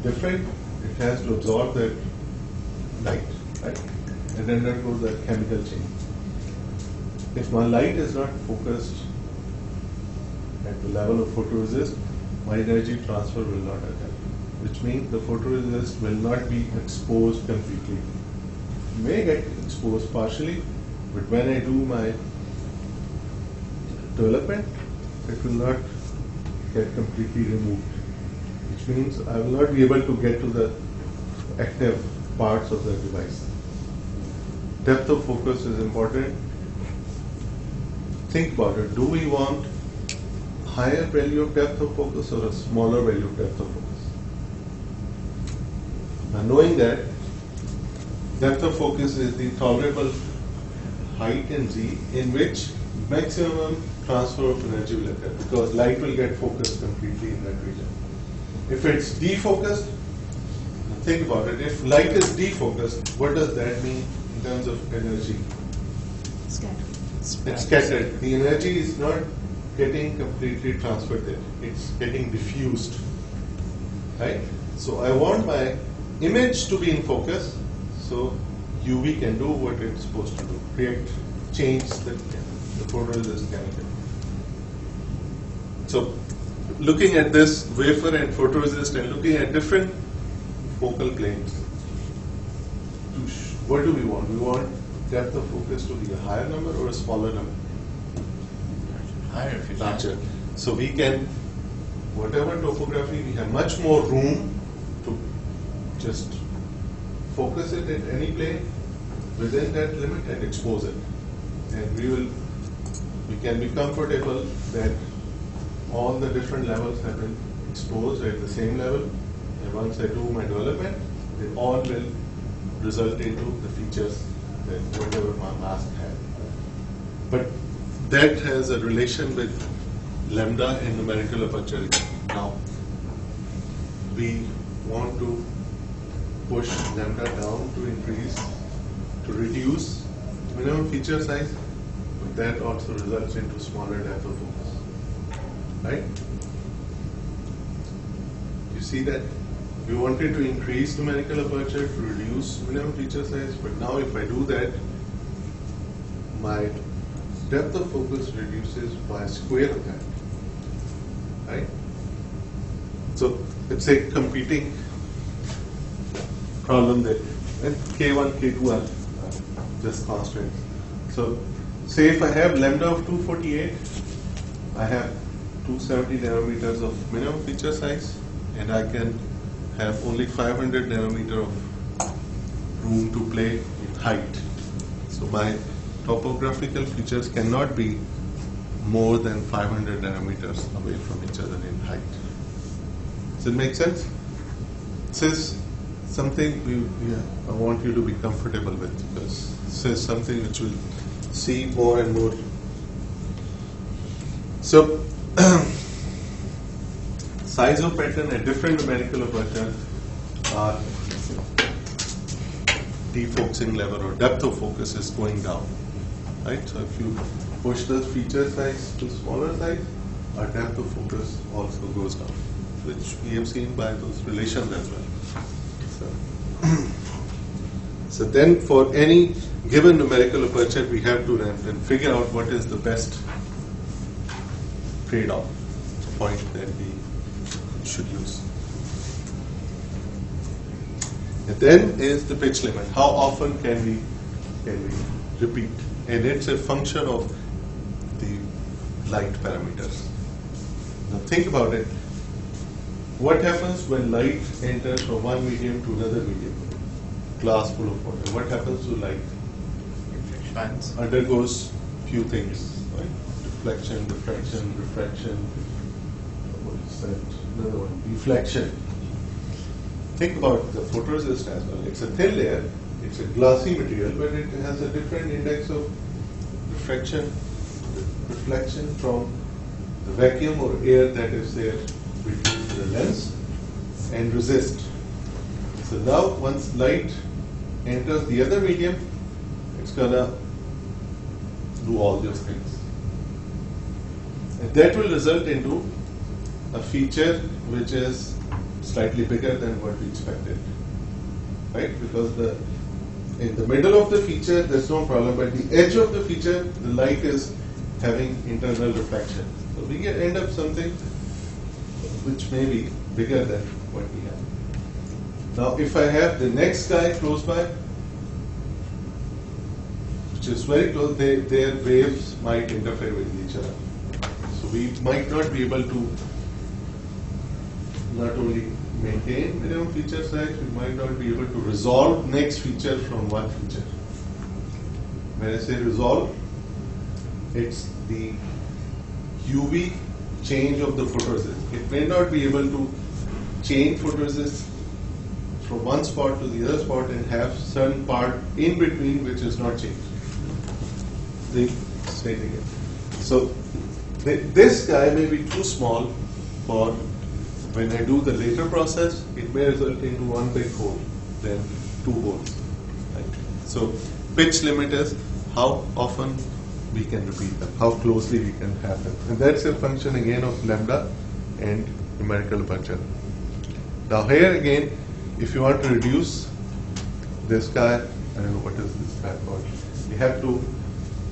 different, it has to absorb that light, right? And then undergoes that chemical change. If my light is not focused at the level of photoresist, my energy transfer will not occur, which means the photoresist will not be exposed completely. It may get exposed partially, but when I do my development, it will not get completely removed, which means I will not be able to get to the active parts of the device. Depth of focus is important. Think about it. Do we want higher value of depth of focus or a smaller value of depth of focus? Now, knowing that depth of focus is the tolerable height in Z in which maximum transfer of energy will occur, because light will get focused completely in that region. If it's defocused, think about it. If light is defocused, what does that mean in terms of energy? Scattered. It's scattered. The energy is not getting completely transferred there. It's getting diffused. Right? So I want my image to be in focus, so UV can do what it's supposed to do. Change the photoresist chemical. So looking at this wafer and photoresist and looking at different focal planes, what do we want? We want depth of focus to be a higher number or a smaller number? Higher if you can. Larger. So we can, whatever topography, we have much more room to just focus it at any plane within that limit and expose it. And we can be comfortable that all the different levels have been exposed at the same level. And once I do my development, they all will result into the features that whatever my mask had. But that has a relation with lambda and numerical aperture. Now, we want to push lambda down to reduce minimum feature size, but that also results into smaller depth of focus. Right? You see that? We wanted to increase numerical aperture to reduce minimum feature size, but now if I do that, my depth of focus reduces by square of that. Right? So it's a competing problem there. And K1, K2 are just constants. So say if I have lambda of 248, I have 270 nanometers of minimum feature size, and I can have only 500 nanometer of room to play with height. So my topographical features cannot be more than 500 nanometers away from each other in height. Does it make sense? This is something I want you to be comfortable with, because this is something which we'll see more and more. So, size of pattern at different numerical aperture are defocusing level or depth of focus is going down. Right? So if you push the feature size to smaller size, our depth of focus also goes down, which we have seen by those relations as well. So then for any given numerical aperture, we have to then figure out what is the best trade-off point that we should use. And then is the pitch limit. How often can we repeat? And it's a function of the light parameters. Now think about it. What happens when light enters from one medium to another medium? Glass full of water. What happens to light? Expands. Undergoes few things, right? Deflection, diffraction, refraction. What is that? Another one. Deflection. Think about the photoresist as well. It's a thin layer. It's a glassy material, but it has a different index of reflection from the vacuum or air that is there between the lens and resist. So now once light enters the other medium, it's gonna do all those things. And that will result into a feature which is slightly bigger than what we expected. Right? Because in the middle of the feature there's no problem, but the edge of the feature, the light is having internal reflection. So we can end up something which may be bigger than what we have. Now if I have the next guy close by, which is very close, their waves might interfere with each other. So we might not be able to not only maintain minimum feature size, we might not be able to resolve next feature from one feature. When I say resolve, it's the UV change of the photoresist. It may not be able to change photoresist from one spot to the other spot and have certain part in between which is not changed. Say it again. So this guy may be too small for when I do the later process, it may result into one big hole, then two holes. Right? So pitch limit is how often we can repeat them, how closely we can have them. And that's a function again of lambda and numerical aperture. Now here again, if you want to reduce this guy, I don't know what is this guy called, you have to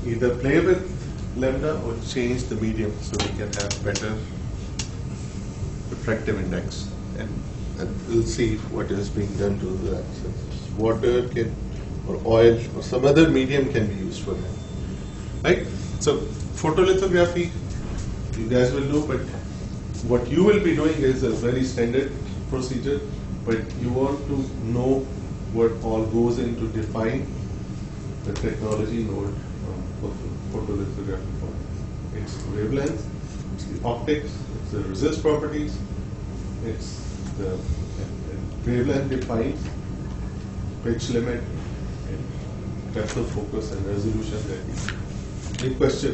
either play with lambda or change the medium so we can have better refractive index. And we'll see what is being done to that. So water can, or oil or some other medium can be used for that. Right? So photolithography you guys will do, but what you will be doing is a very standard procedure, but you want to know what all goes into define the technology node for photolithography. It's wavelength, it's the optics, it's the resist properties, it's the wavelength defines pitch limit, and depth of focus and resolution that we. Any question?